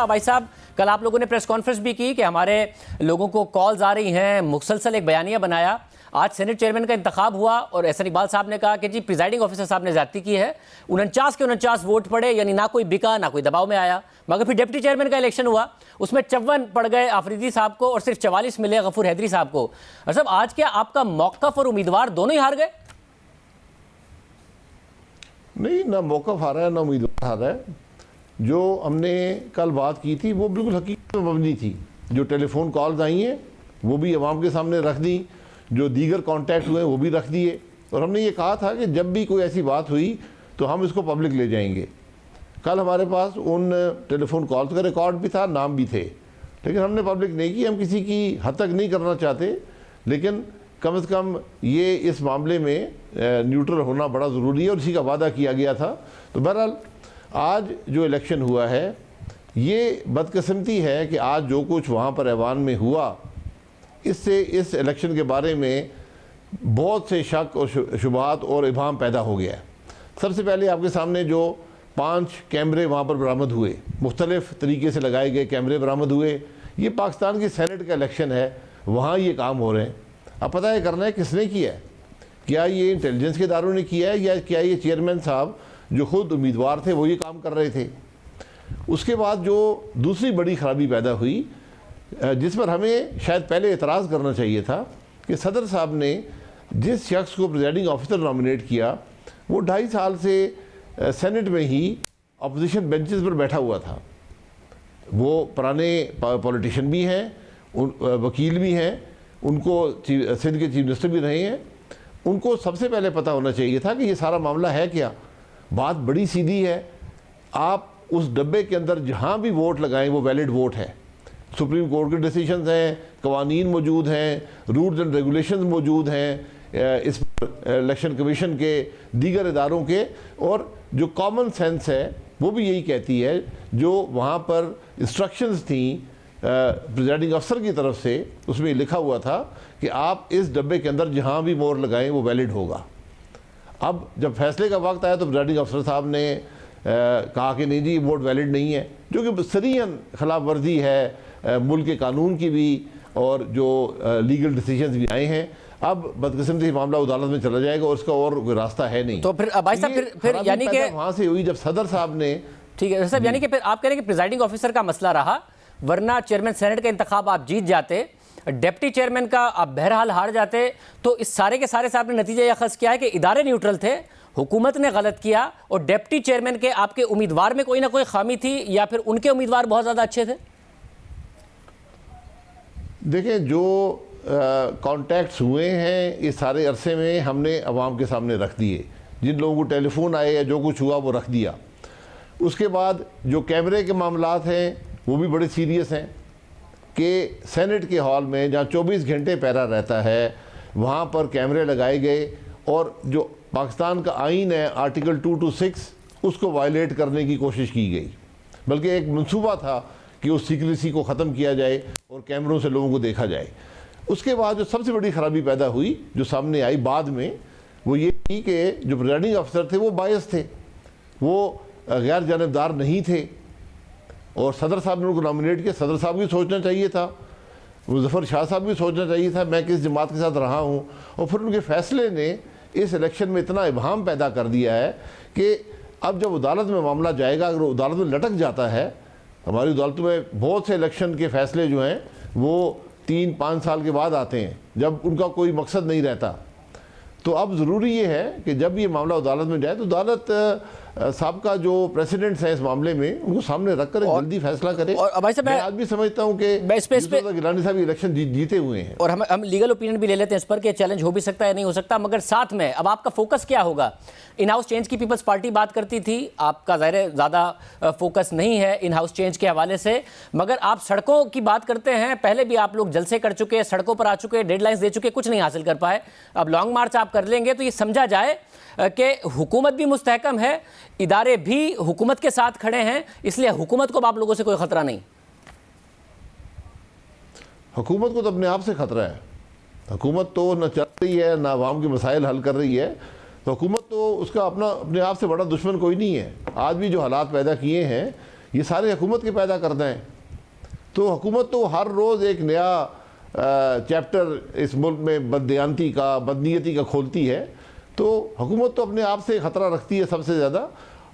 भाई साहब, कल आप लोगों ने प्रेस कॉन्फ्रेंस भी की कि हमारे लोगों को कॉल्स आ रही हैं, मुसलसल एक बयानिया बनाया। आज सेनेट चेयरमैन का इंतखाब हुआ और एहसन इकबाल साहब ने कहा कि जी प्रिजाइडिंग ऑफिसर साहब ने ज्यादती की है, 49 के 49 वोट पड़े, यानी ना कोई बिका ना कोई दबाव में आया। मगर फिर डिप्टी चेयरमैन का इलेक्शन हुआ, उसमें 54 पड़ गए आफरीदी साहब को और सिर्फ 44 मिले गफूर हैदरी साहब को। और साहब आज क्या आपका मौक़िफ़ और उम्मीदवार दोनों ही हार गए? नहीं, ना मौक़िफ़ हारा है ना उम्मीदवार हारा है। जो हमने कल बात की थी वो बिल्कुल हकीकत में मबनी थी। जो टेलीफोन कॉल्स आई हैं वो भी अवाम के सामने रख दी, जो दीगर कॉन्टैक्ट हुए वो भी रख दिए, और हमने ये कहा था कि जब भी कोई ऐसी बात हुई तो हम इसको पब्लिक ले जाएंगे। कल हमारे पास उन टेलीफोन कॉल्स का रिकॉर्ड भी था, नाम भी थे, लेकिन हमने पब्लिक नहीं की। हम किसी की हद तक नहीं करना चाहते, लेकिन कम से कम ये इस मामले में न्यूट्रल होना बड़ा ज़रूरी है और इसी का वादा किया गया था। तो बहरहाल आज जो इलेक्शन हुआ है ये बदकिस्मती है कि आज जो कुछ वहाँ पर ऐवान में हुआ, इससे इस इलेक्शन के बारे में बहुत से शक और शुबहात और इबाहम पैदा हो गया है। सबसे पहले आपके सामने जो 5 कैमरे वहाँ पर बरामद हुए, मुख्तलिफ़ तरीके से लगाए गए कैमरे बरामद हुए। ये पाकिस्तान की सेनेट का इलेक्शन है, वहाँ ये काम हो रहे हैं। अब पता है करना है किसने किया है, क्या ये इंटेलिजेंस के इदारों ने किया है या क्या ये चेयरमैन साहब जो ख़ुद उम्मीदवार थे वो ये काम कर रहे थे। उसके बाद जो दूसरी बड़ी ख़राबी पैदा हुई, जिस पर हमें शायद पहले एतराज़ करना चाहिए था, कि सदर साहब ने जिस शख्स को प्रिजाइडिंग ऑफिसर नॉमिनेट किया वो 2.5 साल से सेनेट में ही अपोजिशन बेंचेस पर बैठा हुआ था। वो पुराने पॉलिटिशियन भी हैं, वकील भी हैं, उनको सिंध के चीफ मिनिस्टर भी रहे हैं। उनको सबसे पहले पता होना चाहिए था कि ये सारा मामला है क्या। बात बड़ी सीधी है, आप उस डब्बे के अंदर जहाँ भी वोट लगाएं वो वैलिड वोट है। सुप्रीम कोर्ट के डिसीजंस हैं, कवानीन मौजूद हैं, रूल्स एंड रेगुलेशंस मौजूद हैं, इस इलेक्शन कमीशन के दीगर इदारों के, और जो कॉमन सेंस है वो भी यही कहती है। जो वहाँ पर इंस्ट्रक्शंस थी प्रिजाइडिंग अफसर की तरफ से, उसमें लिखा हुआ था कि आप इस डब्बे के अंदर जहाँ भी मोहर लगाएं वो वैलिड होगा। अब जब फैसले का वक्त आया तो प्रिजाइडिंग अफसर साहब ने कहा कि नहीं जी वोट वैलिड नहीं है, जो कि सरीहन खिलाफ वर्जी है मुल्क के कानून की भी, और जो लीगल डिसीजंस भी आए हैं। अब बदकिस्मती मामला अदालत में चला जाएगा और उसका और कोई रास्ता है नहीं। तो फिर भाई साहब फिर यानी कि वहाँ से हुई जब सदर साहब ने, ठीक है साहब, यानी कि फिर आप कह रहे हैं कि प्रिजाइडिंग ऑफिसर का मसला रहा, वरना चेयरमैन सेनेट का इंतखाब आप जीत जाते, डिप्टी चेयरमैन का आप बहरहाल हार जाते। तो इस सारे के सारे साहब ने नतीजा यह अखज़ किया है कि इदारे न्यूट्रल थे, हुकूमत ने गलत किया, और डिप्टी चेयरमैन के आपके उम्मीदवार में कोई ना कोई खामी थी, या फिर उनके उम्मीदवार बहुत ज़्यादा अच्छे थे। देखें, जो कॉन्टैक्ट्स हुए हैं इस सारे अरसे में हमने अवाम के सामने रख दिए। जिन लोगों को टेलीफोन आए या जो कुछ हुआ वो रख दिया। उसके बाद जो कैमरे के मामलात हैं वो भी बड़े सीरियस हैं कि सेनेट के हॉल में जहाँ 24 घंटे पहरा रहता है वहाँ पर कैमरे लगाए गए, और जो पाकिस्तान का आइन है आर्टिकल 226 उसको वायलेट करने की कोशिश की गई। बल्कि एक मंसूबा था कि उस सीक्रेसी को ख़त्म किया जाए और कैमरों से लोगों को देखा जाए। उसके बाद जो सबसे बड़ी ख़राबी पैदा हुई जो सामने आई बाद में, वो ये थी कि जो प्रिजाइडिंग अफसर थे वो बायस थे, वो गैर जानबदार नहीं थे, और सदर साहब ने उनको नॉमिनेट किया। सदर साहब भी सोचना चाहिए था, मुज़फ़्फ़र शाह साहब भी सोचना चाहिए था मैं किस जमात के साथ रहा हूँ। और फिर उनके फ़ैसले ने इस इलेक्शन में इतना इबाहम पैदा कर दिया है कि अब जब अदालत में मामला जाएगा, अगर अदालत में लटक जाता है, हमारी अदालत में बहुत से इलेक्शन के फ़ैसले जो हैं वो 3-5 साल के बाद आते हैं जब उनका कोई मकसद नहीं रहता। तो अब ज़रूरी ये है कि जब ये मामला अदालत में जाए तो अदालत साहब का जो प्रेसिडेंट्स हैं इस मामले में उनको सामने रख कर जल्दी फैसला करे। और भाई साहब मैं आज भी समझता हूँ कि गिलानी साहब इलेक्शन जीते हुए हैं, और हम लीगल ओपिनियन भी ले लेते हैं इस पर कि चैलेंज हो भी सकता है नहीं हो सकता। मगर साथ में अब आपका फोकस क्या होगा? इन हाउस चेंज की पीपल्स पार्टी बात करती थी, आपका ज़ाहिर ज़्यादा फोकस नहीं है इन हाउस चेंज के हवाले से, मगर आप सड़कों की बात करते हैं। पहले भी आप लोग जलसे कर चुके, सड़कों पर आ चुके, डेडलाइंस दे चुके, कुछ नहीं हासिल कर पाए। अब लॉन्ग मार्च आप कर लेंगे तो ये समझा जाए कि हुकूमत भी मुस्तहकम है, इदारे भी हुकूमत के साथ खड़े हैं, इसलिए हुकूमत को आप लोगों से कोई खतरा नहीं। हुकूमत को तो अपने आप से खतरा है। हुकूमत तो न चल रही है ना अवाम के मसाइल हल कर रही है, तो हुकूमत तो उसका अपने आप से बड़ा दुश्मन कोई नहीं है। आज भी जो हालात पैदा किए हैं ये सारे हुकूमत के पैदा करते हैं। तो हुकूमत तो हर रोज़ एक नया चैप्टर इस मुल्क में बददियानती का, बदनीयती का खोलती है। तो हुकूमत तो अपने आप से ख़तरा रखती है सबसे ज़्यादा।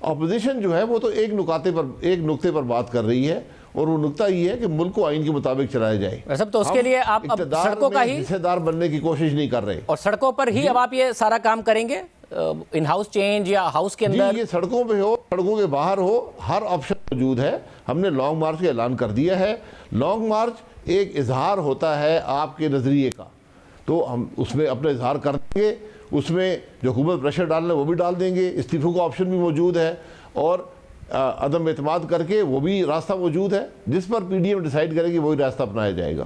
अपोजिशन जो है वो तो एक नुक्ते पर बात कर रही है, और वो नुक्ता ये है कि मुल्क को आइन के मुताबिक चलाया जाए। सब तो उसके लिए आप अब सड़कों का ही हिस्सेदार बनने की कोशिश नहीं कर रहे, और सड़कों पर ही अब आप ये सारा काम करेंगे, इन हाउस चेंज या हाउस के अंदर? ये सड़कों पे हो, सड़कों के बाहर हो, हर ऑप्शन मौजूद है। हमने लॉन्ग मार्च का ऐलान कर दिया है। लॉन्ग मार्च एक इजहार होता है आपके नज़रिए का, तो हम उसमें अपना इजहार कर देंगे। उसमें जो हुकूमत प्रेशर डालना है वो भी डाल देंगे, इस्तीफों का ऑप्शन भी मौजूद है, और अदम एतमाद करके वो भी रास्ता मौजूद है। जिस पर PDM डिसाइड करेगी वही रास्ता अपनाया जाएगा।